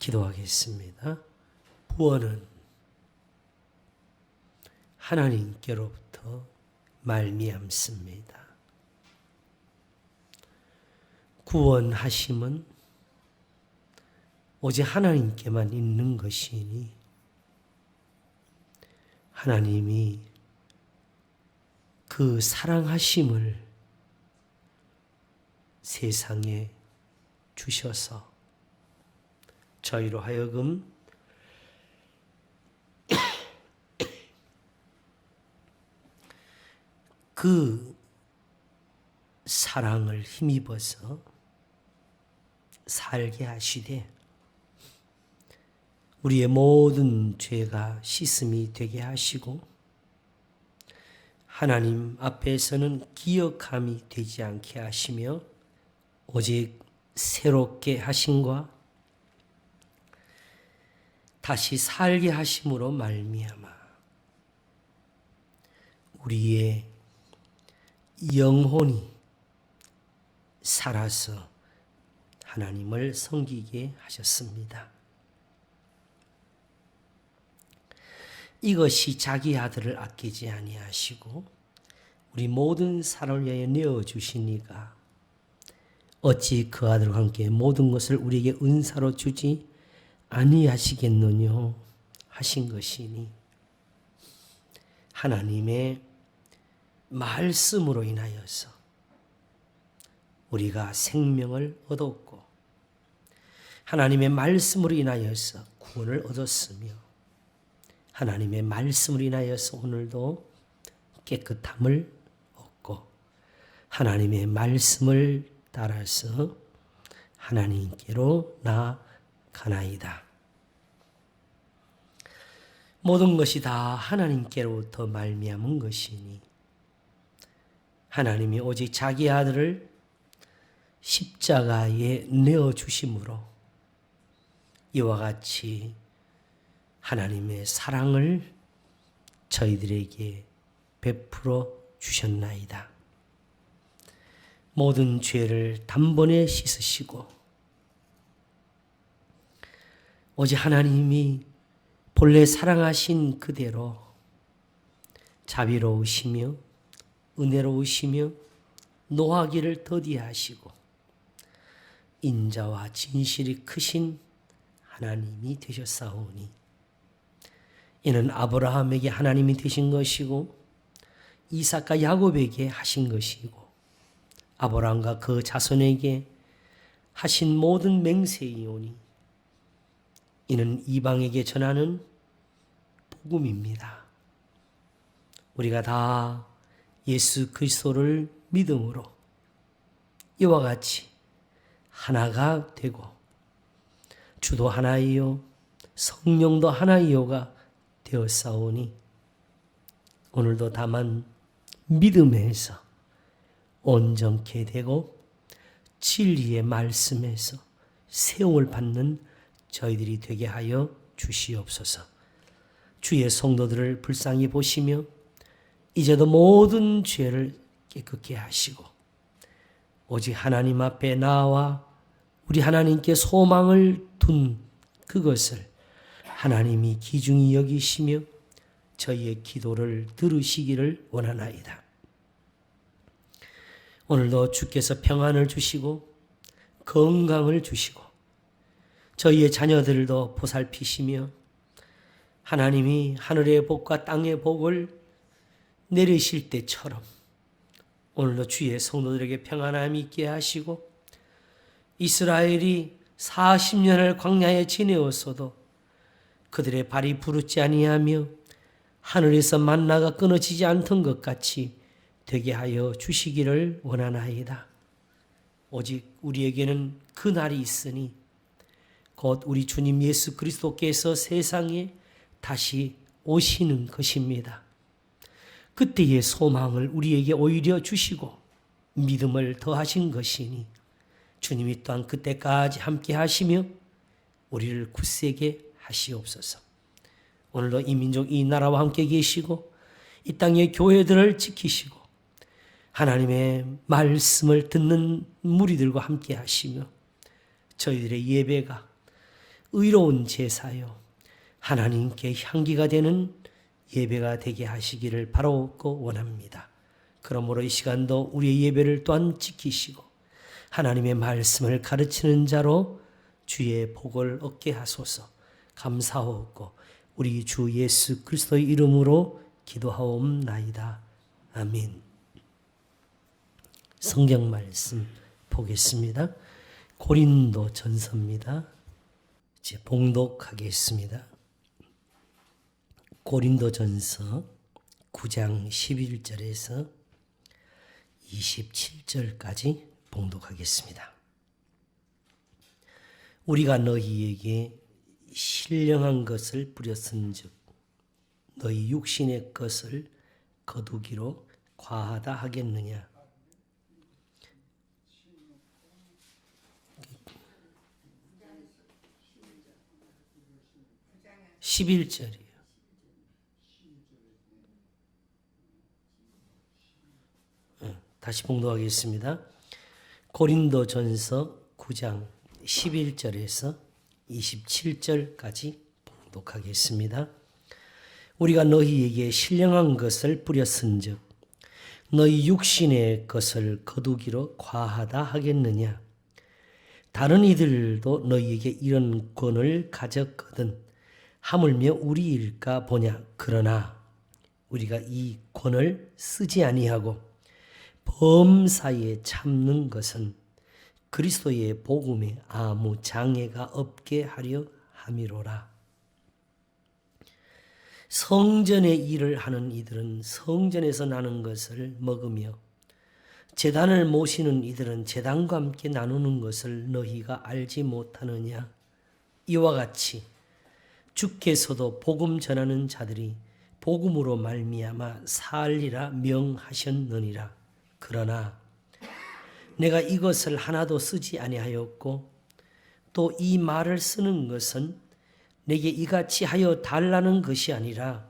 기도하겠습니다. 구원은 하나님께로부터 말미암습니다. 구원하심은 오직 하나님께만 있는 것이니 하나님이 그 사랑하심을 세상에 주셔서 저희로 하여금 그 사랑을 힘입어서 살게 하시되 우리의 모든 죄가 씻음이 되게 하시고 하나님 앞에서는 기억함이 되지 않게 하시며 오직 새롭게 하심과 다시 살게 하심으로 말미암아 우리의 영혼이 살아서 하나님을 섬기게 하셨습니다. 이것이 자기 아들을 아끼지 아니하시고 우리 모든 사람을 위하여 내어주시니가 어찌 그 아들과 함께 모든 것을 우리에게 은사로 주지 아니하시겠느냐 하신 것이니 하나님의 말씀으로 인하여서 우리가 생명을 얻었고 하나님의 말씀으로 인하여서 구원을 얻었으며 하나님의 말씀으로 인하여서 오늘도 깨끗함을 얻고 하나님의 말씀을 따라서 하나님께로 나아가나이다. 모든 것이 다 하나님께로부터 말미암은 것이니 하나님이 오직 자기 아들을 십자가에 내어주심으로 이와 같이 하나님의 사랑을 저희들에게 베풀어 주셨나이다. 모든 죄를 단번에 씻으시고 오직 하나님이 본래 사랑하신 그대로 자비로우시며 은혜로우시며 노하기를 더디하시고 인자와 진실이 크신 하나님이 되셨사오니 이는 아브라함에게 하나님이 되신 것이고 이삭과 야곱에게 하신 것이고 아브라함과 그 자손에게 하신 모든 맹세이오니 이는 이방에게 전하는 복음입니다. 우리가 다 예수 그리스도를 믿음으로 이와 같이 하나가 되고 주도 하나이요 성령도 하나이요가 되었사오니 오늘도 다만 믿음에서 온전케 되고 진리의 말씀에서 세움을 받는 저희들이 되게 하여 주시옵소서. 주의 성도들을 불쌍히 보시며 이제도 모든 죄를 깨끗게 하시고 오직 하나님 앞에 나와 우리 하나님께 소망을 둔 그것을 하나님이 귀중히 여기시며 저희의 기도를 들으시기를 원하나이다. 오늘도 주께서 평안을 주시고 건강을 주시고 저희의 자녀들도 보살피시며 하나님이 하늘의 복과 땅의 복을 내리실 때처럼 오늘도 주의 성도들에게 평안함이 있게 하시고 이스라엘이 40년을 광야에 지내었어도 그들의 발이 부르지 아니하며 하늘에서 만나가 끊어지지 않던 것 같이 되게 하여 주시기를 원하나이다. 오직 우리에게는 그 날이 있으니 곧 우리 주님 예수 그리스도께서 세상에 다시 오시는 것입니다. 그때의 소망을 우리에게 오히려 주시고 믿음을 더하신 것이니 주님이 또한 그때까지 함께 하시며 우리를 굳세게 하시옵소서. 오늘도 이 민족 이 나라와 함께 계시고 이 땅의 교회들을 지키시고 하나님의 말씀을 듣는 무리들과 함께 하시며 저희들의 예배가 의로운 제사요 하나님께 향기가 되는 예배가 되게 하시기를 바라고 원합니다. 그러므로 이 시간도 우리의 예배를 또한 지키시고 하나님의 말씀을 가르치는 자로 주의 복을 얻게 하소서. 감사하옵고 우리 주 예수 그리스도의 이름으로 기도하옵나이다. 아멘. 성경 말씀 보겠습니다. 고린도 전서입니다. 이제 봉독하겠습니다. 고린도 전서 9장 11절에서 27절까지 봉독하겠습니다. 우리가 너희에게 신령한 것을 뿌렸은즉 너희 육신의 것을 거두기로 과하다 하겠느냐. 11절이에요. 다시 봉독하겠습니다. 고린도 전서 9장 11절에서 27절까지 봉독하겠습니다. 우리가 너희에게 신령한 것을 뿌렸은즉 너희 육신의 것을 거두기로 과하다 하겠느냐. 다른 이들도 너희에게 이런 권을 가졌거든 하물며 우리일까 보냐. 그러나 우리가 이 권을 쓰지 아니하고 범사에 참는 것은 그리스도의 복음에 아무 장애가 없게 하려 함이로라. 성전의 일을 하는 이들은 성전에서 나는 것을 먹으며 제단을 모시는 이들은 제단과 함께 나누는 것을 너희가 알지 못하느냐. 이와 같이 주께서도 복음 전하는 자들이 복음으로 말미암아 살리라 명하셨느니라. 그러나 내가 이것을 하나도 쓰지 아니하였고 또 이 말을 쓰는 것은 내게 이같이 하여 달라는 것이 아니라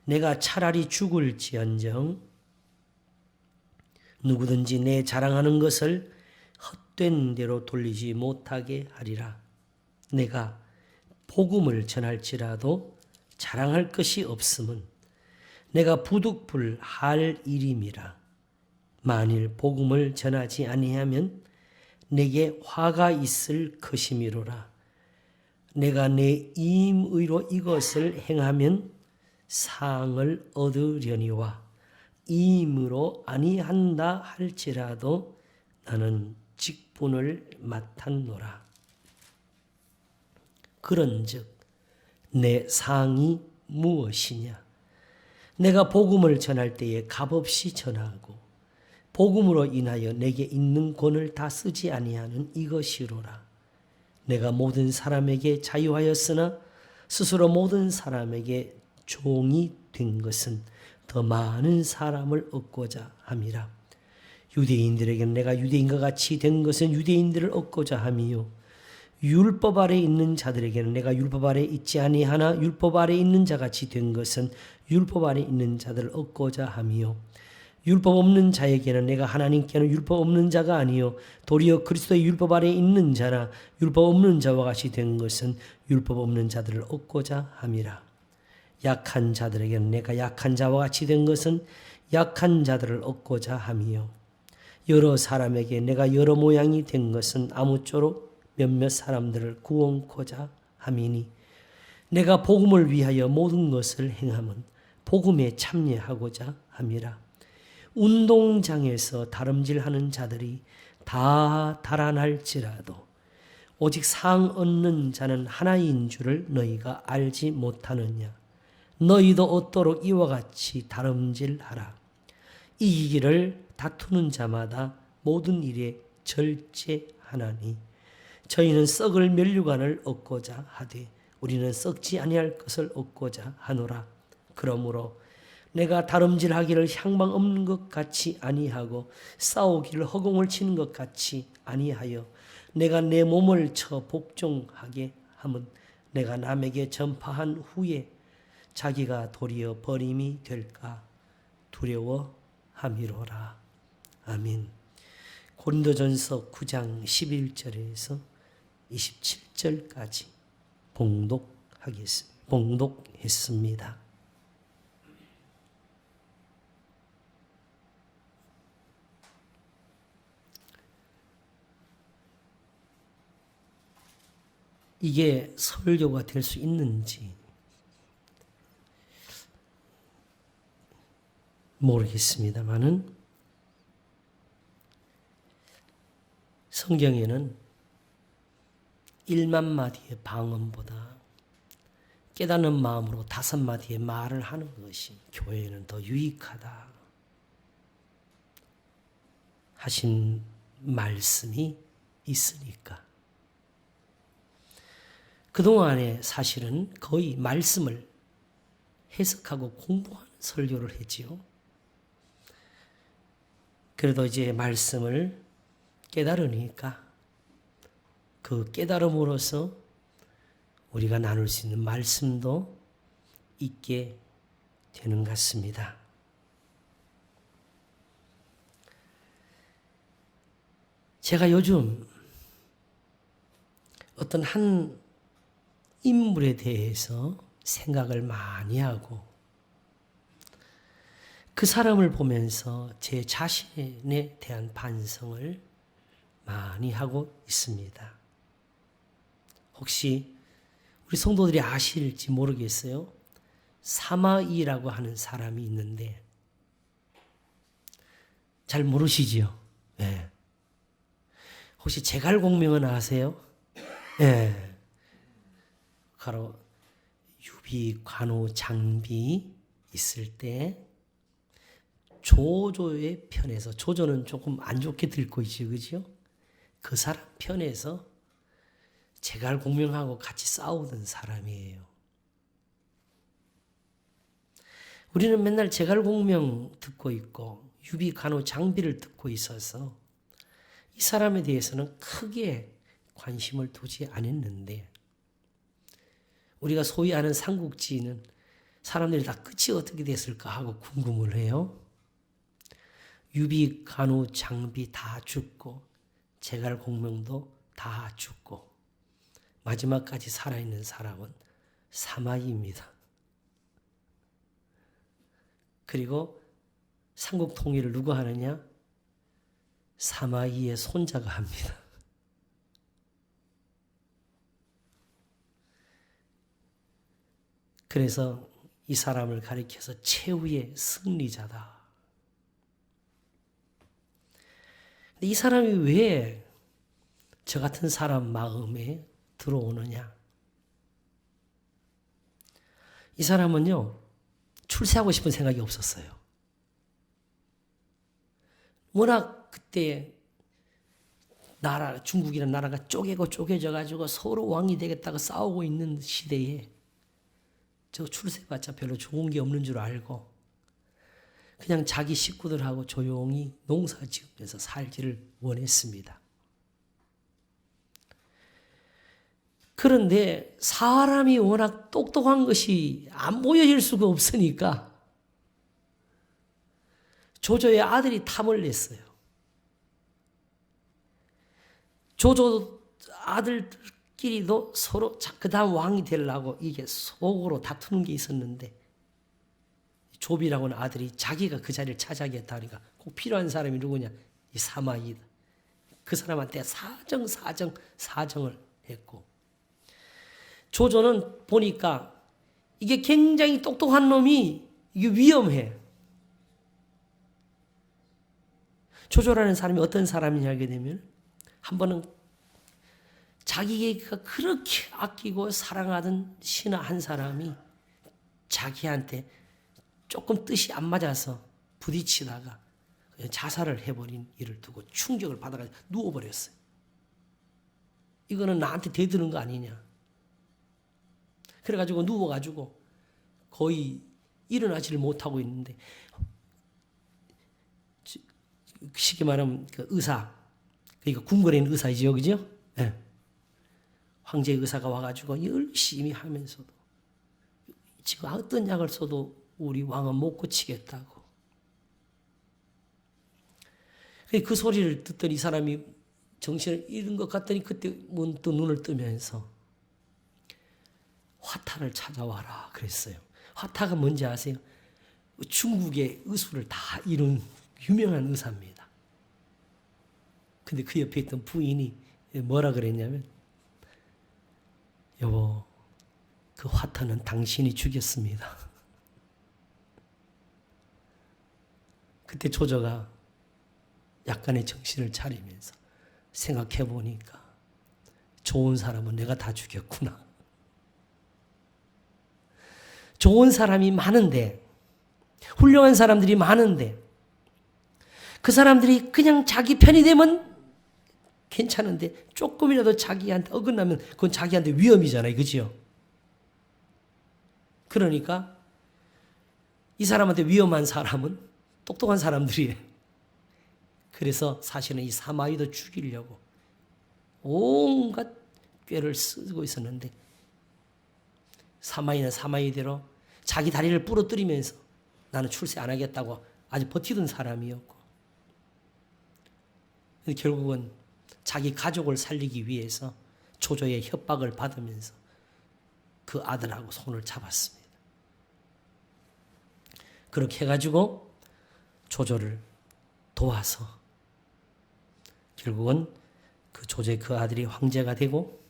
내가 차라리 죽을지언정 누구든지 내 자랑하는 것을 헛된 대로 돌리지 못하게 하리라. 내가 복음을 전할지라도 자랑할 것이 없음은 내가 부득불할 일임이라. 만일 복음을 전하지 아니하면 내게 화가 있을 것이미로라. 내가 내 임의로 이것을 행하면 상을 얻으려니와 임의로 아니한다 할지라도 나는 직분을 맡았노라. 그런즉 내 상이 무엇이냐. 내가 복음을 전할 때에 값없이 전하고 복음으로 인하여 내게 있는 권을 다 쓰지 아니하는 이것이로라. 내가 모든 사람에게 자유하였으나 스스로 모든 사람에게 종이 된 것은 더 많은 사람을 얻고자 함이라. 유대인들에게는 내가 유대인과 같이 된 것은 유대인들을 얻고자 함이요 율법 아래 있는 자들에게는 내가 율법 아래 있지 아니하나 율법 아래 있는 자같이 된 것은 율법 아래 있는 자들을 얻고자 함이요 율법 없는 자에게는 내가 하나님께는 율법 없는 자가 아니요 도리어 그리스도의 율법 아래 있는 자나 율법 없는 자와 같이 된 것은 율법 없는 자들을 얻고자 함이라. 약한 자들에게는 내가 약한 자와 같이 된 것은 약한 자들을 얻고자 함이요 여러 사람에게 내가 여러 모양이 된 것은 아무쪼록 몇몇 사람들을 구원코자 함이니 내가 복음을 위하여 모든 것을 행함은 복음에 참여하고자 함이라. 운동장에서 다름질하는 자들이 다 달아날지라도 오직 상 얻는 자는 하나인 줄을 너희가 알지 못하느냐. 너희도 얻도록 이와 같이 다름질하라. 이기기를 다투는 자마다 모든 일에 절제하나니 저희는 썩을 면류관을 얻고자 하되 우리는 썩지 아니할 것을 얻고자 하노라. 그러므로 내가 다름질하기를 향방 없는 것 같이 아니하고 싸우기를 허공을 치는 것 같이 아니하여 내가 내 몸을 쳐 복종하게 함은 내가 남에게 전파한 후에 자기가 도리어 버림이 될까 두려워함이로라. 아멘. 고린도전서 9장 11절에서 27절까지 봉독했습니다. 이게 설교가 될 수 있는지 모르겠습니다만은 성경에는 1만 마디의 방언보다 깨닫는 마음으로 5마디의 말을 하는 것이 교회에는 더 유익하다 하신 말씀이 있으니까 그동안에 사실은 거의 말씀을 해석하고 공부하는 설교를 했지요. 그래도 이제 말씀을 깨달으니까 그 깨달음으로써 우리가 나눌 수 있는 말씀도 있게 되는 것 같습니다. 제가 요즘 어떤 한 인물에 대해서 생각을 많이 하고 그 사람을 보면서 제 자신에 대한 반성을 많이 하고 있습니다. 혹시 우리 성도들이 아실지 모르겠어요. 사마이라고 하는 사람이 있는데 잘 모르시지요? 네. 혹시 제갈공명은 아세요? 네. 바로 유비, 관우, 장비 있을 때 조조의 편에서 조조는 조금 안 좋게 들고 있죠, 그죠? 그 사람 편에서 제갈공명하고 같이 싸우던 사람이에요. 우리는 맨날 제갈공명 듣고 있고 유비, 관우, 장비를 듣고 있어서 이 사람에 대해서는 크게 관심을 두지 않았는데 우리가 소위 아는 삼국지는 사람들이 다 끝이 어떻게 됐을까 하고 궁금을 해요. 유비, 관우, 장비 다 죽고 제갈공명도 다 죽고 마지막까지 살아있는 사람은 사마이입니다. 그리고 삼국 통일을 누가 하느냐? 사마이의 손자가 합니다. 그래서 이 사람을 가리켜서 최후의 승리자다. 근데 이 사람이 왜 저 같은 사람 마음에 들어오느냐? 이 사람은요, 출세하고 싶은 생각이 없었어요. 워낙 그때 중국이라는 나라가 쪼개고 쪼개져 가지고 서로 왕이 되겠다고 싸우고 있는 시대에 저 출세봤자 별로 좋은 게 없는 줄 알고 그냥 자기 식구들하고 조용히 농사 지으면서 살기를 원했습니다. 그런데 사람이 워낙 똑똑한 것이 안 보여질 수가 없으니까 조조의 아들이 탐을 냈어요. 조조 아들끼리도 서로 그 다음 왕이 되려고 이게 속으로 다투는 게 있었는데 조비라고 하는 아들이 자기가 그 자리를 차지하겠다 하니까 꼭 필요한 사람이 누구냐? 이 사마이다. 그 사람한테 사정을 했고 조조는 보니까 이게 굉장히 똑똑한 놈이 이게 위험해. 조조라는 사람이 어떤 사람이냐 하게 되면 한 번은 자기가 그렇게 아끼고 사랑하던 신하 한 사람이 자기한테 조금 뜻이 안 맞아서 부딪히다가 자살을 해버린 일을 두고 충격을 받아가지고 누워버렸어요. 이거는 나한테 대드는 거 아니냐. 그래가지고 누워가지고 거의 일어나지를 못하고 있는데 쉽게 말하면 그 의사, 그러니까 궁궐에 있는 의사이죠, 그죠? 네. 황제 의사가 와가지고 열심히 하면서도 지금 어떤 약을 써도 우리 왕은 못 고치겠다고. 그 소리를 듣더니 이 사람이 정신을 잃은 것 같더니 그때 문득 눈을 뜨면서 화타를 찾아와라 그랬어요. 화타가 뭔지 아세요? 중국의 의술을 다 이룬 유명한 의사입니다. 근데 그 옆에 있던 부인이 뭐라 그랬냐면, 여보, 그 화타는 당신이 죽였습니다. 그때 조조가 약간의 정신을 차리면서 생각해 보니까 좋은 사람은 내가 다 죽였구나. 좋은 사람이 많은데, 훌륭한 사람들이 많은데, 그 사람들이 그냥 자기 편이 되면 괜찮은데 조금이라도 자기한테 어긋나면 그건 자기한테 위험이잖아요. 그죠? 그러니까 이 사람한테 위험한 사람은 똑똑한 사람들이에요. 그래서 사실은 이 사마이도 죽이려고 온갖 꾀를 쓰고 있었는데, 사마이는 사마이대로 자기 다리를 부러뜨리면서 나는 출세 안 하겠다고 아주 버티던 사람이었고, 결국은 자기 가족을 살리기 위해서 조조의 협박을 받으면서 그 아들하고 손을 잡았습니다. 그렇게 해가지고 조조를 도와서 결국은 그 조조의 그 아들이 황제가 되고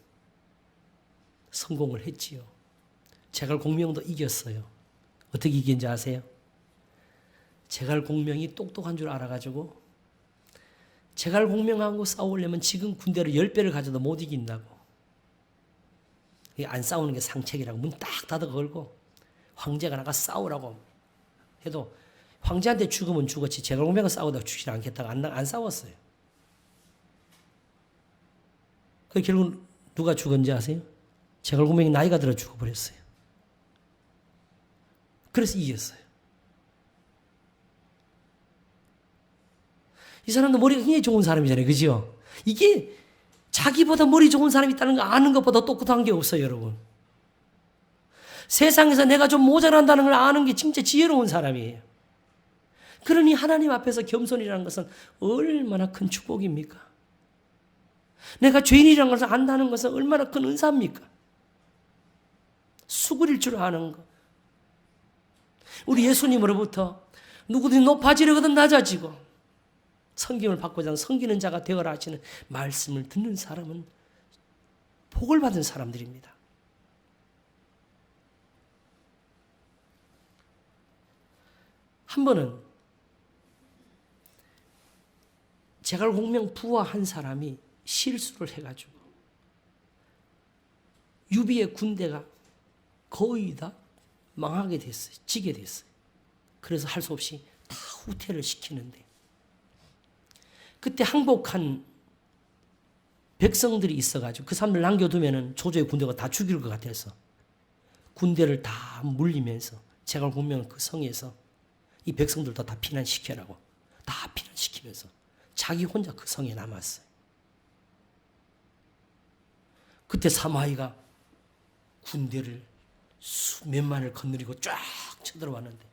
성공을 했지요. 제갈공명도 이겼어요. 어떻게 이긴지 아세요? 제갈공명이 똑똑한 줄 알아가지고 제갈공명하고 싸우려면 지금 군대를 10배를 가져도 못 이긴다고. 안 싸우는 게 상책이라고 문 딱 닫아 걸고 황제가 나가 싸우라고 해도 황제한테 죽으면 죽었지 제갈공명은 싸우다가 죽지 않겠다고 안 싸웠어요. 그 결국 누가 죽었는지 아세요? 제갈공명이 나이가 들어 죽어버렸어요. 그래서 이겼어요. 이 사람도 머리가 굉장히 좋은 사람이잖아요. 그죠? 이게 자기보다 머리 좋은 사람이 있다는 거 아는 것보다 똑똑한 게 없어요, 여러분. 세상에서 내가 좀 모자란다는 걸 아는 게 진짜 지혜로운 사람이에요. 그러니 하나님 앞에서 겸손이라는 것은 얼마나 큰 축복입니까? 내가 죄인이라는 것을 안다는 것은 얼마나 큰 은사입니까? 수그릴 줄 아는 것. 우리 예수님으로부터 누구든지 높아지려거든 낮아지고 섬김을 받고자 하는 섬기는 자가 되어라 하시는 말씀을 듣는 사람은 복을 받은 사람들입니다. 한 번은 제갈공명 부하 한 사람이 실수를 해가지고 유비의 군대가 거의 다 망하게 됐어요. 지게 됐어요. 그래서 할 수 없이 다 후퇴를 시키는데 그때 항복한 백성들이 있어가지고 그 사람들 남겨두면은 조조의 군대가 다 죽일 것 같아서 군대를 다 물리면서 제갈공명은 그 성에서 이 백성들도 다 피난시켜라고 다 피난시키면서 자기 혼자 그 성에 남았어요. 그때 사마이가 군대를 수몇만을 거느리고 쫙 쳐들어왔는데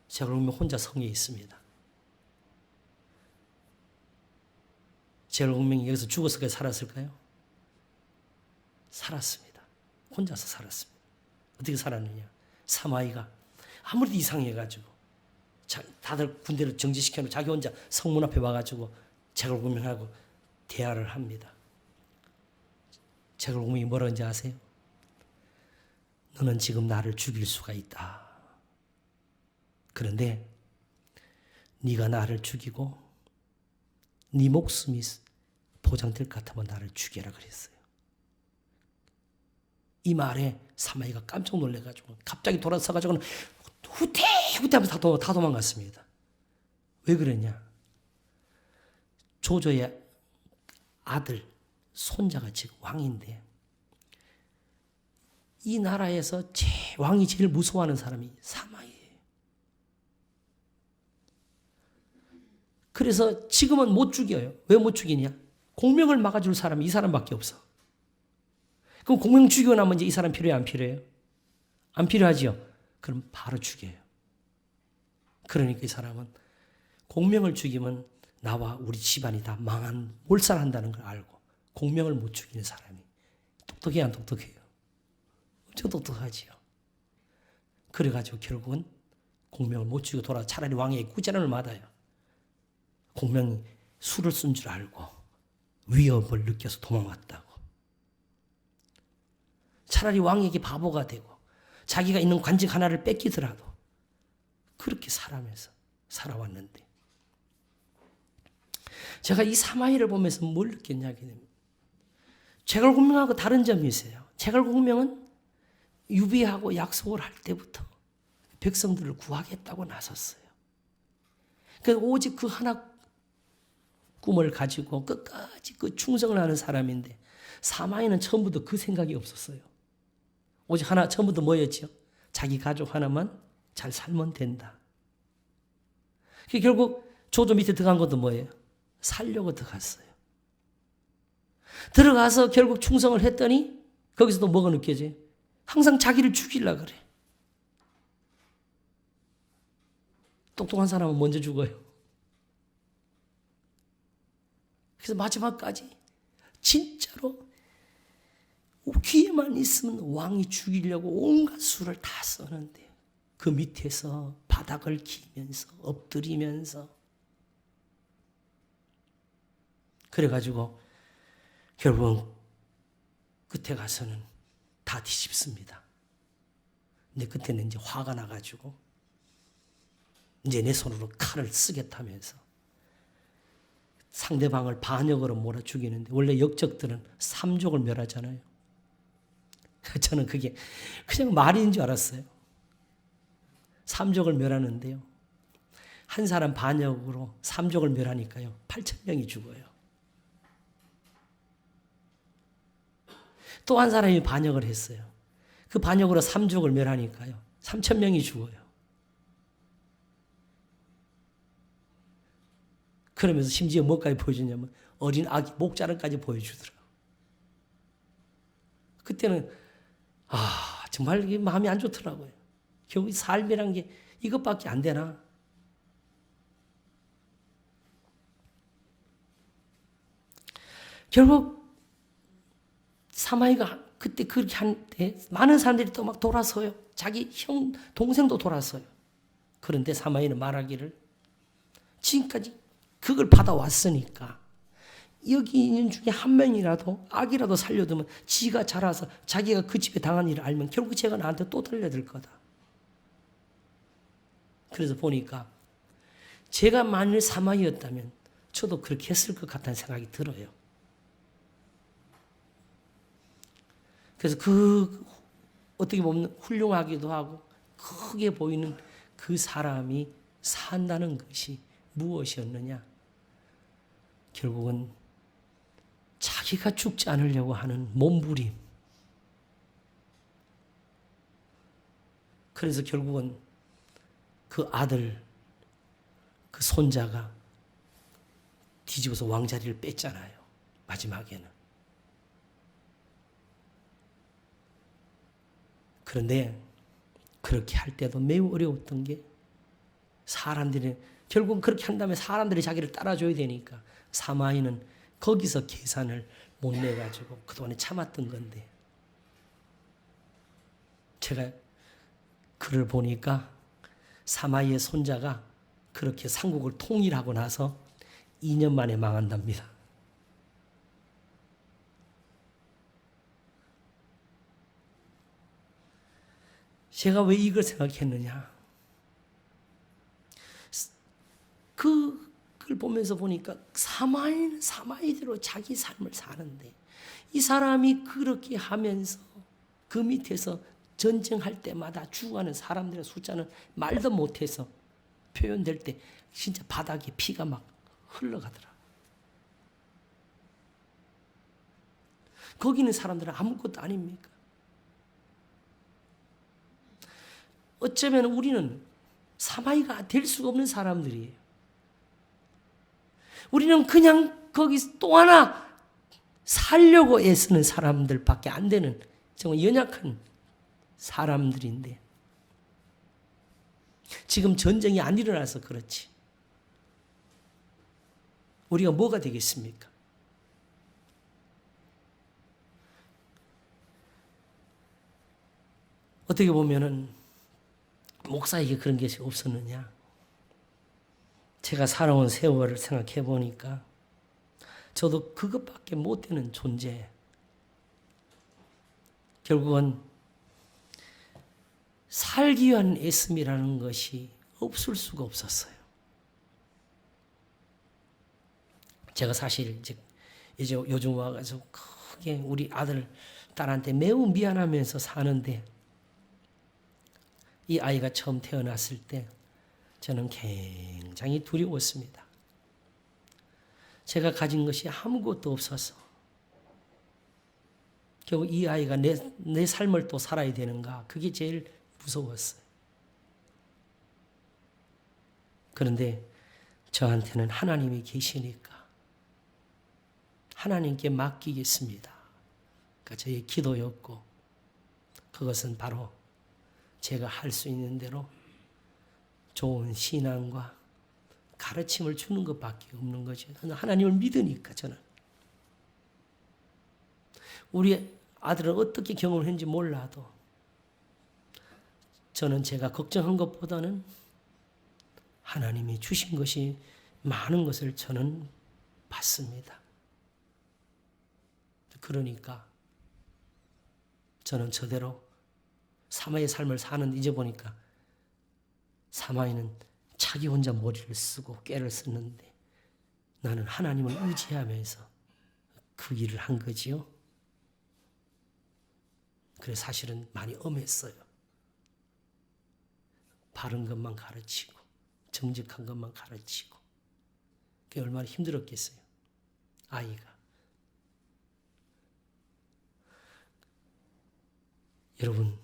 제갈공명 혼자 성에 있습니다. 제갈공명이 여기서 죽었을까요? 살았을까요? 살았습니다. 혼자서 살았습니다. 어떻게 살았느냐? 사마이가 아무래도 이상해가지고 다들 군대를 정지시켜놓고 자기 혼자 성문 앞에 와가지고 제갈공명하고 대화를 합니다. 제갈공명이 뭐라는지 아세요? 너는 지금 나를 죽일 수가 있다. 그런데 네가 나를 죽이고 네 목숨이 보장될 것 같으면 나를 죽여라 그랬어요. 이 말에 사마이가 깜짝 놀래가지고 갑자기 돌아서가지고는 후퇴하면서 다 도망갔습니다. 왜 그랬냐? 조조의 아들, 손자가 지금 왕인데 이 나라에서 왕이 제일 무서워하는 사람이 사마이예요. 그래서 지금은 못 죽여요. 왜 못 죽이냐? 공명을 막아줄 사람이 이 사람밖에 없어. 그럼 공명 죽이고 나면 이제 이 사람 필요해요? 안 필요해요? 안 필요하지요? 그럼 바로 죽여요. 그러니까 이 사람은 공명을 죽이면 나와 우리 집안이 다 몰살한다는 걸 알고 공명을 못 죽이는 사람이 똑똑해요? 안 똑똑해요? 엄청 똑똑하지요. 그래가지고 결국은 공명을 못 죽이고 돌아서 차라리 왕에게 꾸지람을 받아요. 공명이 술을 쓴 줄 알고 위협을 느껴서 도망왔다고. 차라리 왕에게 바보가 되고 자기가 있는 관직 하나를 뺏기더라도 그렇게 살아면서 살아왔는데, 제가 이 사마이를 보면서 뭘 느꼈냐면, 제갈공명하고 다른 점이 있어요. 제갈공명은 유비하고 약속을 할 때부터 백성들을 구하겠다고 나섰어요. 그러니까 오직 그 하나 꿈을 가지고 끝까지 그 충성을 하는 사람인데, 사마이는 처음부터 그 생각이 없었어요. 오직 하나, 처음부터 뭐였죠? 자기 가족 하나만 잘 살면 된다. 결국 조조 밑에 들어간 것도 뭐예요? 살려고 들어갔어요. 들어가서 결국 충성을 했더니 거기서도 뭐가 느껴져요? 항상 자기를 죽이려고 그래. 똑똑한 사람은 먼저 죽어요. 그래서 마지막까지 진짜로 기회만 있으면 왕이 죽이려고 온갖 수를 다 썼는데, 그 밑에서 바닥을 기면서 엎드리면서, 그래가지고 결국은 끝에 가서는 다 뒤집습니다. 근데 그때는 이제 화가 나가지고 이제 내 손으로 칼을 쓰겠다면서 상대방을 반역으로 몰아 죽이는데, 원래 역적들은 삼족을 멸하잖아요. 저는 그게 그냥 말인 줄 알았어요. 삼족을 멸하는데요, 한 사람 반역으로 삼족을 멸하니까요 8,000명이 죽어요. 또 한 사람이 반역을 했어요. 그 반역으로 삼족을 멸하니까요 3,000명이 죽어요. 그러면서 심지어 뭐까지 보여주냐면 어린 아기 목자른까지 보여주더라고요. 그때는 정말 이게 마음이 안 좋더라고요. 결국 삶이란 게 이것밖에 안 되나? 결국 사마이가 그때 그렇게 한때 많은 사람들이 또 막 돌아서요. 자기 형, 동생도 돌아서요. 그런데 사마이는 말하기를, 지금까지 그걸 받아왔으니까 여기 있는 중에 한 명이라도 아기라도 살려두면 지가 자라서 자기가 그 집에 당한 일을 알면 결국 제가 나한테 또 달려들 거다. 그래서 보니까 제가 만일 사마이였다면 저도 그렇게 했을 것 같다는 생각이 들어요. 그래서 그 어떻게 보면 훌륭하기도 하고 크게 보이는 그 사람이 산다는 것이 무엇이었느냐? 결국은 자기가 죽지 않으려고 하는 몸부림. 그래서 결국은 그 아들, 그 손자가 뒤집어서 왕자리를 뺐잖아요. 마지막에는. 그런데 그렇게 할 때도 매우 어려웠던 게, 사람들이 결국 그렇게 한 다음에 사람들이 자기를 따라줘야 되니까 사마이는 거기서 계산을 못 내가지고 그동안에 참았던 건데, 제가 글을 보니까 사마이의 손자가 그렇게 삼국을 통일하고 나서 2년 만에 망한답니다. 제가 왜 이걸 생각했느냐? 그걸 보면서 보니까 사마이는 사마이대로 자기 삶을 사는데, 이 사람이 그렇게 하면서 그 밑에서 전쟁할 때마다 죽어가는 사람들의 숫자는 말도 못해서 표현될 때 진짜 바닥에 피가 막 흘러가더라. 거기 있는 사람들은 아무것도 아닙니까? 어쩌면 우리는 사마이가 될 수가 없는 사람들이에요. 우리는 그냥 거기 또 하나 살려고 애쓰는 사람들밖에 안 되는 정말 연약한 사람들인데, 지금 전쟁이 안 일어나서 그렇지 우리가 뭐가 되겠습니까? 어떻게 보면은 목사에게 그런 것이 없었느냐? 제가 살아온 세월을 생각해 보니까 저도 그것밖에 못 되는 존재. 결국은 살기 위한 애씀이라는 것이 없을 수가 없었어요. 제가 사실 이제 요즘 와가지고 크게 우리 아들, 딸한테 매우 미안하면서 사는데 이 아이가 처음 태어났을 때 저는 굉장히 두려웠습니다. 제가 가진 것이 아무것도 없어서 결국 이 아이가 내 삶을 또 살아야 되는가, 그게 제일 무서웠어요. 그런데 저한테는 하나님이 계시니까 하나님께 맡기겠습니다. 그러니까 저의 기도였고, 그것은 바로 제가 할 수 있는 대로 좋은 신앙과 가르침을 주는 것밖에 없는 거죠. 하나님을 믿으니까 저는. 우리 아들은 어떻게 경험을 했는지 몰라도 저는 제가 걱정한 것보다는 하나님이 주신 것이 많은 것을 저는 받습니다. 그러니까 저는 저대로 사마의 삶을 사는데 이제 보니까 사마이는 자기 혼자 머리를 쓰고 꾀를 썼는데 나는 하나님을 의지하면서 그 일을 한 거지요. 그래서 사실은 많이 엄했어요. 바른 것만 가르치고 정직한 것만 가르치고 그게 얼마나 힘들었겠어요. 아이가. 여러분,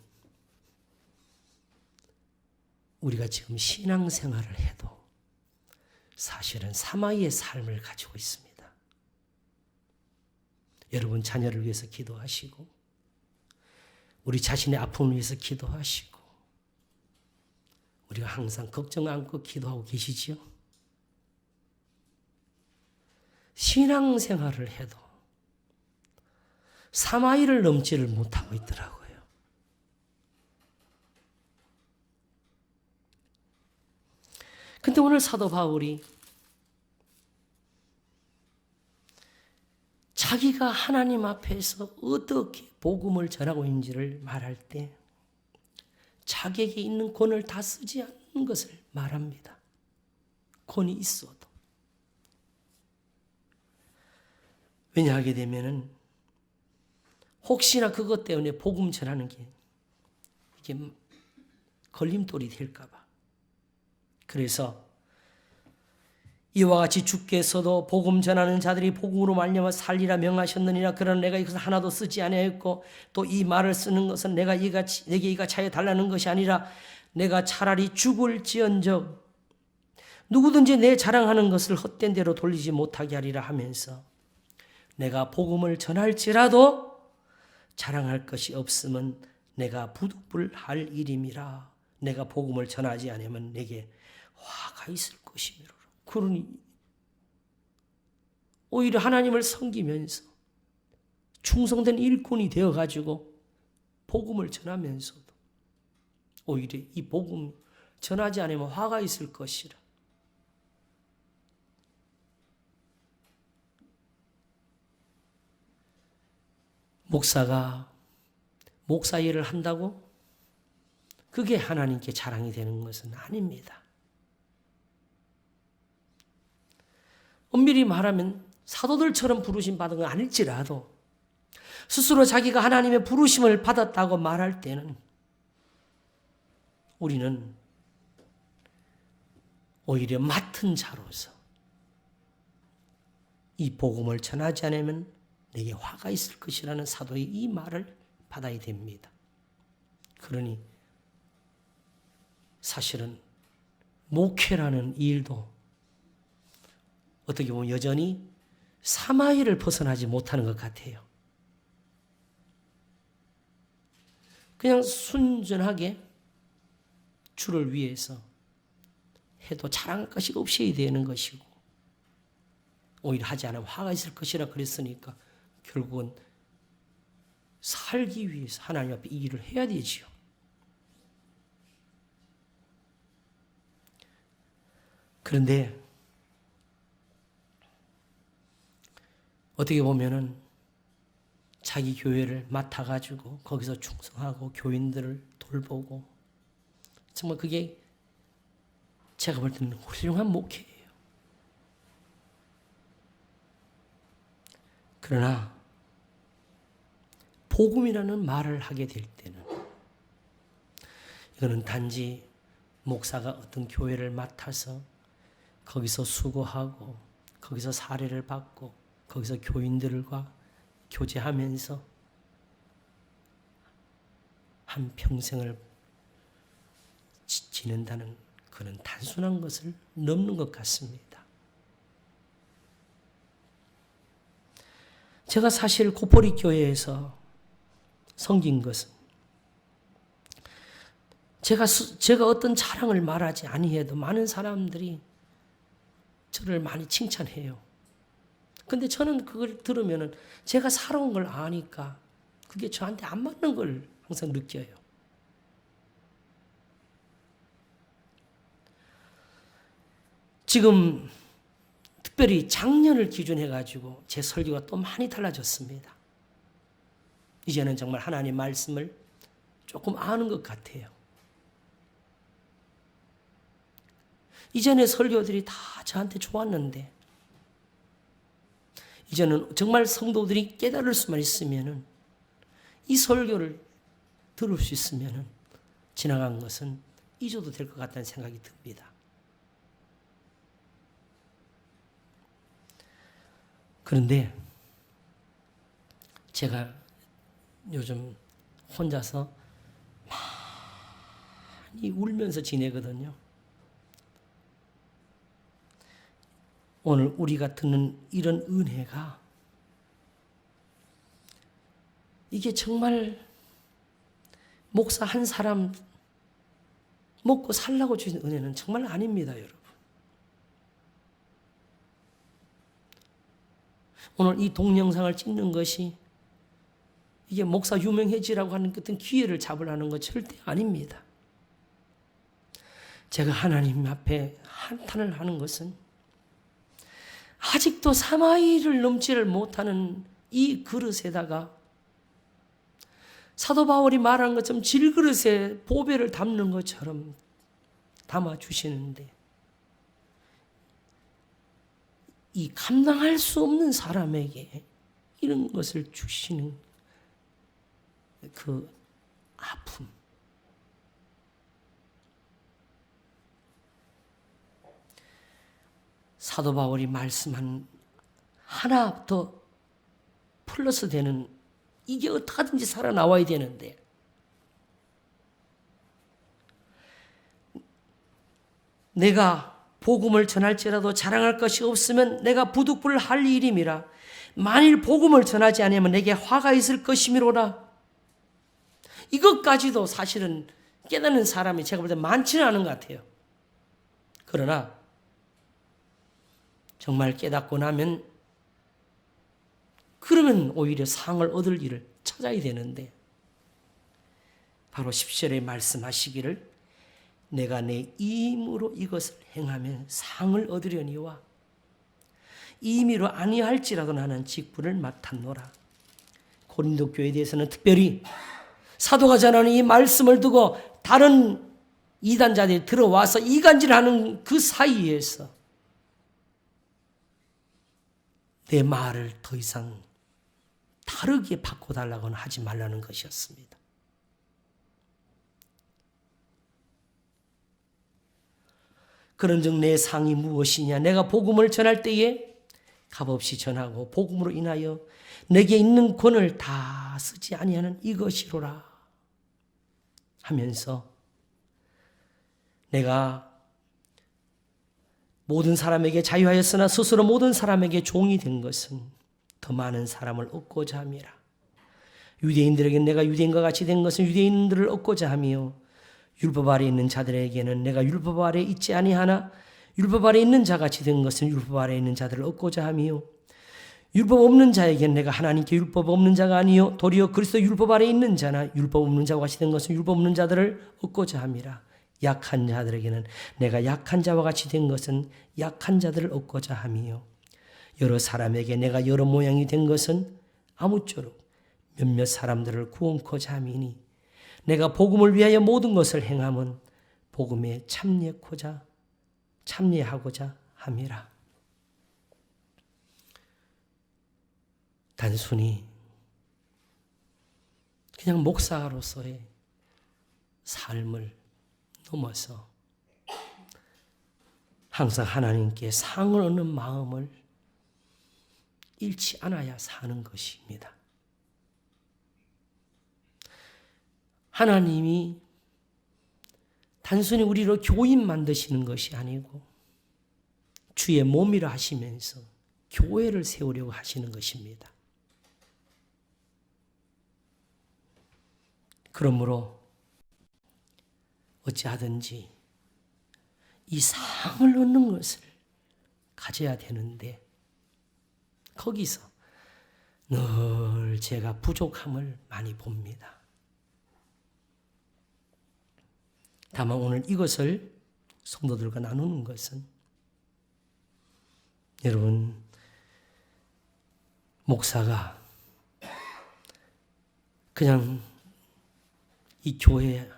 우리가 지금 신앙생활을 해도 사실은 사마이의 삶을 가지고 있습니다. 여러분 자녀를 위해서 기도하시고 우리 자신의 아픔을 위해서 기도하시고 우리가 항상 걱정 않고 기도하고 계시지요? 신앙생활을 해도 사마이를 넘지를 못하고 있더라고요. 근데 오늘 사도 바울이 자기가 하나님 앞에서 어떻게 복음을 전하고 있는지를 말할 때 자기에게 있는 권을 다 쓰지 않는 것을 말합니다. 권이 있어도. 왜냐하게 되면은 혹시나 그것 때문에 복음 전하는 게 이게 걸림돌이 될까 봐. 그래서 이와 같이 주께서도 복음 전하는 자들이 복음으로 말미암아 살리라 명하셨느니라. 그러나 내가 이것을 하나도 쓰지 아니하였고 또 이 말을 쓰는 것은 내게 이가 차여 달라는 것이 아니라 내가 차라리 죽을지언정 누구든지 내 자랑하는 것을 헛된 대로 돌리지 못하게 하리라 하면서 내가 복음을 전할지라도 자랑할 것이 없으면 내가 부득불할 일임이라. 내가 복음을 전하지 않으면 내게 화가 있을 것이므로. 그러니 오히려 하나님을 섬기면서 충성된 일꾼이 되어가지고 복음을 전하면서도 오히려 이 복음 전하지 않으면 화가 있을 것이라. 목사가 목사 일을 한다고 그게 하나님께 자랑이 되는 것은 아닙니다. 엄밀히 말하면 사도들처럼 부르심 받은 건 아닐지라도 스스로 자기가 하나님의 부르심을 받았다고 말할 때는 우리는 오히려 맡은 자로서 이 복음을 전하지 않으면 내게 화가 있을 것이라는 사도의 이 말을 받아야 됩니다. 그러니 사실은 목회라는 일도 어떻게 보면 여전히 사마이를 벗어나지 못하는 것 같아요. 그냥 순전하게 주를 위해서 해도 자랑할 것이 없어야 되는 것이고 오히려 하지 않으면 화가 있을 것이라 그랬으니까 결국은 살기 위해서 하나님 앞에 이 일을 해야 되지요. 그런데 어떻게 보면은 자기 교회를 맡아가지고 거기서 충성하고 교인들을 돌보고 정말 그게 제가 볼 때는 훌륭한 목회예요. 그러나 복음이라는 말을 하게 될 때는 이거는 단지 목사가 어떤 교회를 맡아서 거기서 수고하고 거기서 사례를 받고 거기서 교인들과 교제하면서 한 평생을 지낸다는 그런 단순한 것을 넘는 것 같습니다. 제가 사실 고포리 교회에서 섬긴 것은 제가 어떤 자랑을 말하지 아니해도 많은 사람들이 저를 많이 칭찬해요. 근데 저는 그걸 들으면은 제가 살아온 걸 아니까 그게 저한테 안 맞는 걸 항상 느껴요. 지금 특별히 작년을 기준해가지고 제 설교가 또 많이 달라졌습니다. 이제는 정말 하나님 말씀을 조금 아는 것 같아요. 이전의 설교들이 다 저한테 좋았는데 이제는 정말 성도들이 깨달을 수만 있으면은 이 설교를 들을 수 있으면은 지나간 것은 잊어도 될 것 같다는 생각이 듭니다. 그런데 제가 요즘 혼자서 많이 울면서 지내거든요. 오늘 우리가 듣는 이런 은혜가 이게 정말 목사 한 사람 먹고 살라고 주신 은혜는 정말 아닙니다, 여러분. 오늘 이 동영상을 찍는 것이 이게 목사 유명해지라고 하는 어떤 기회를 잡으려는 것 절대 아닙니다. 제가 하나님 앞에 한탄을 하는 것은 아직도 3아이를 넘지를 못하는 이 그릇에다가 사도 바울이 말한 것처럼 질그릇에 보배를 담는 것처럼 담아주시는데 이 감당할 수 없는 사람에게 이런 것을 주시는 그 아픔. 사도 바울이 말씀한 하나 더 플러스 되는 이게 어떻게든지 살아나와야 되는데 내가 복음을 전할지라도 자랑할 것이 없으면 내가 부득불 할 일임이라. 만일 복음을 전하지 아니하면 내게 화가 있을 것이미로라. 이것까지도 사실은 깨닫는 사람이 제가 볼 때 많지는 않은 것 같아요. 그러나 정말 깨닫고 나면 그러면 오히려 상을 얻을 일을 찾아야 되는데 바로 10절에 말씀하시기를 내가 내 힘으로 이것을 행하면 상을 얻으려니와 임의로 아니할지라도 나는 직분을 맡았노라. 고린도 교회에 대해서는 특별히 사도가 전하는 이 말씀을 두고 다른 이단자들이 들어와서 이간질하는 그 사이에서 내 말을 더 이상 다르게 바꿔달라고는 하지 말라는 것이었습니다. 그런즉 내 상이 무엇이냐? 내가 복음을 전할 때에 값없이 전하고 복음으로 인하여 내게 있는 권을 다 쓰지 아니하는 이것이로라 하면서 내가 모든 사람에게 자유하였으나 스스로 모든 사람에게 종이 된 것은 더 많은 사람을 얻고자 함이라. 유대인들에게는 내가 유대인과 같이 된 것은 유대인들을 얻고자 하며 율법 아래 있는 자들에게는 내가 율법 아래 있지 아니하나 율법 아래 있는 자같이 된 것은 율법 아래 있는 자들을 얻고자 하며 율법 없는 자에게는 내가 하나님께 율법 없는 자가 아니요 도리어 그리스도 율법 아래 있는 자나 율법 없는 자와 같이 된 것은 율법 없는 자들을 얻고자 함이라. 약한 자들에게는 내가 약한 자와 같이 된 것은 약한 자들을 얻고자 함이요. 여러 사람에게 내가 여러 모양이 된 것은 아무쪼록 몇몇 사람들을 구원코자 함이니 내가 복음을 위하여 모든 것을 행함은 복음에 참여하고자 함이라. 단순히 그냥 목사로서의 삶을 넘어서 항상 하나님께 상을 얻는 마음을 잃지 않아야 사는 것입니다. 하나님이 단순히 우리로 교인 만드시는 것이 아니고 주의 몸이라 하시면서 교회를 세우려고 하시는 것입니다. 그러므로 어찌하든지 이 상을 얻는 것을 가져야 되는데 거기서 늘 제가 부족함을 많이 봅니다. 다만 오늘 이것을 성도들과 나누는 것은 여러분 목사가 그냥 이 교회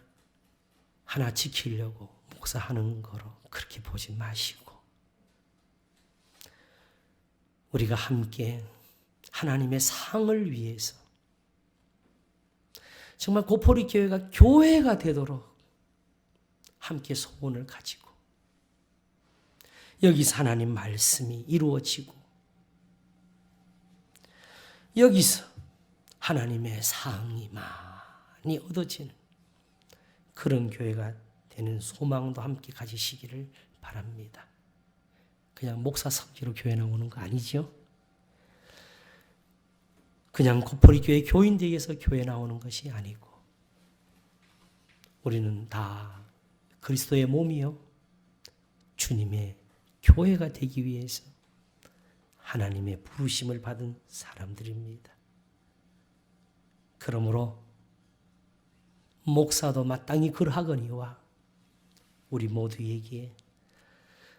하나 지키려고 목사하는 거로 그렇게 보지 마시고 우리가 함께 하나님의 상을 위해서 정말 고포리 교회가 교회가 되도록 함께 소원을 가지고 여기서 하나님 말씀이 이루어지고 여기서 하나님의 상이 많이 얻어지는 그런 교회가 되는 소망도 함께 가지시기를 바랍니다. 그냥 목사 성기로 교회 나오는 거 아니죠? 그냥 고포리 교회 교인들에게서 교회 나오는 것이 아니고 우리는 다 그리스도의 몸이요 주님의 교회가 되기 위해서 하나님의 부르심을 받은 사람들입니다. 그러므로 목사도 마땅히 그러하거니와 우리 모두에게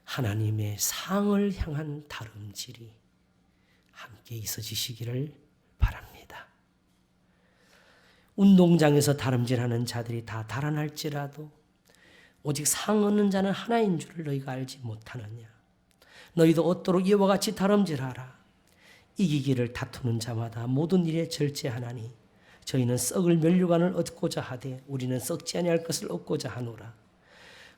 하나님의 상을 향한 다름질이 함께 있어지시기를 바랍니다. 운동장에서 다름질하는 자들이 다 달아날지라도 오직 상 얻는 자는 하나인 줄을 너희가 알지 못하느냐. 너희도 얻도록 이와 같이 다름질하라. 이기기를 다투는 자마다 모든 일에 절제하나니 저희는 썩을 면류관을 얻고자 하되 우리는 썩지 아니할 것을 얻고자 하노라.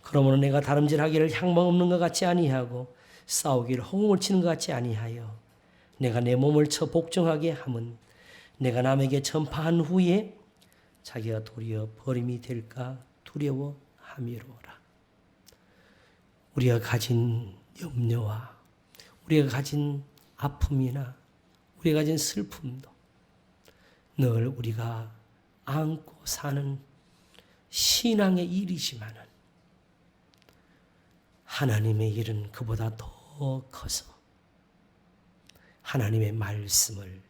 그러므로 내가 다름질하기를 향방 없는 것 같이 아니하고 싸우기를 허공을 치는 것 같이 아니하여 내가 내 몸을 쳐 복종하게 함은 내가 남에게 전파한 후에 자기가 도리어 버림이 될까 두려워함이로라. 우리가 가진 염려와 우리가 가진 아픔이나 우리가 가진 슬픔도 늘 우리가 안고 사는 신앙의 일이지만은 하나님의 일은 그보다 더 커서 하나님의 말씀을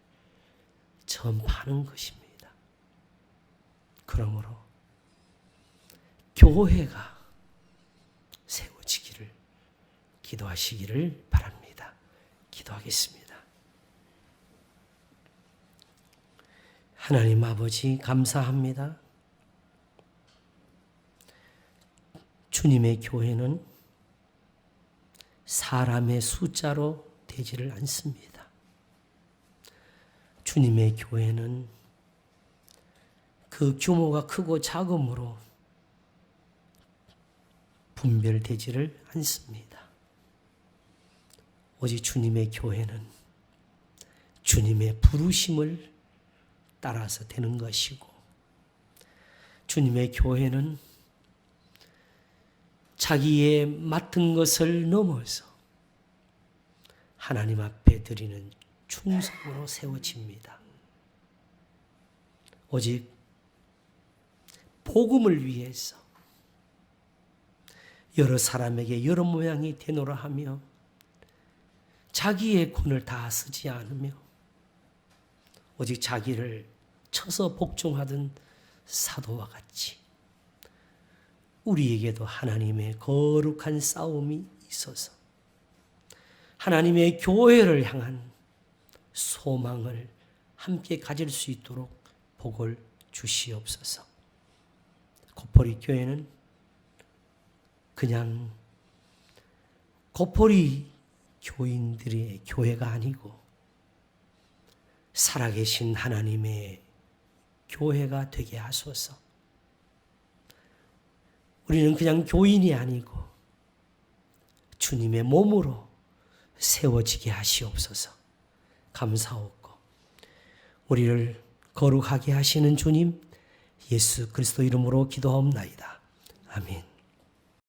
전파하는 것입니다. 그러므로 교회가 세워지기를 기도하시기를 바랍니다. 기도하겠습니다. 하나님 아버지 감사합니다. 주님의 교회는 사람의 숫자로 되지를 않습니다. 주님의 교회는 그 규모가 크고 작음으로 분별되지를 않습니다. 오직 주님의 교회는 주님의 부르심을 따라서 되는 것이고 주님의 교회는 자기의 맡은 것을 넘어서 하나님 앞에 드리는 충성으로 세워집니다. 오직 복음을 위해서 여러 사람에게 여러 모양이 되노라 하며 자기의 권을 다 쓰지 않으며 오직 자기를 쳐서 복종하던 사도와 같이 우리에게도 하나님의 거룩한 싸움이 있어서 하나님의 교회를 향한 소망을 함께 가질 수 있도록 복을 주시옵소서. 고포리 교회는 그냥 고포리 교인들의 교회가 아니고 살아계신 하나님의 교회가 되게 하소서. 우리는 그냥 교인이 아니고 주님의 몸으로 세워지게 하시옵소서. 감사하고 우리를 거룩하게 하시는 주님 예수 그리스도 이름으로 기도하옵나이다. 아멘.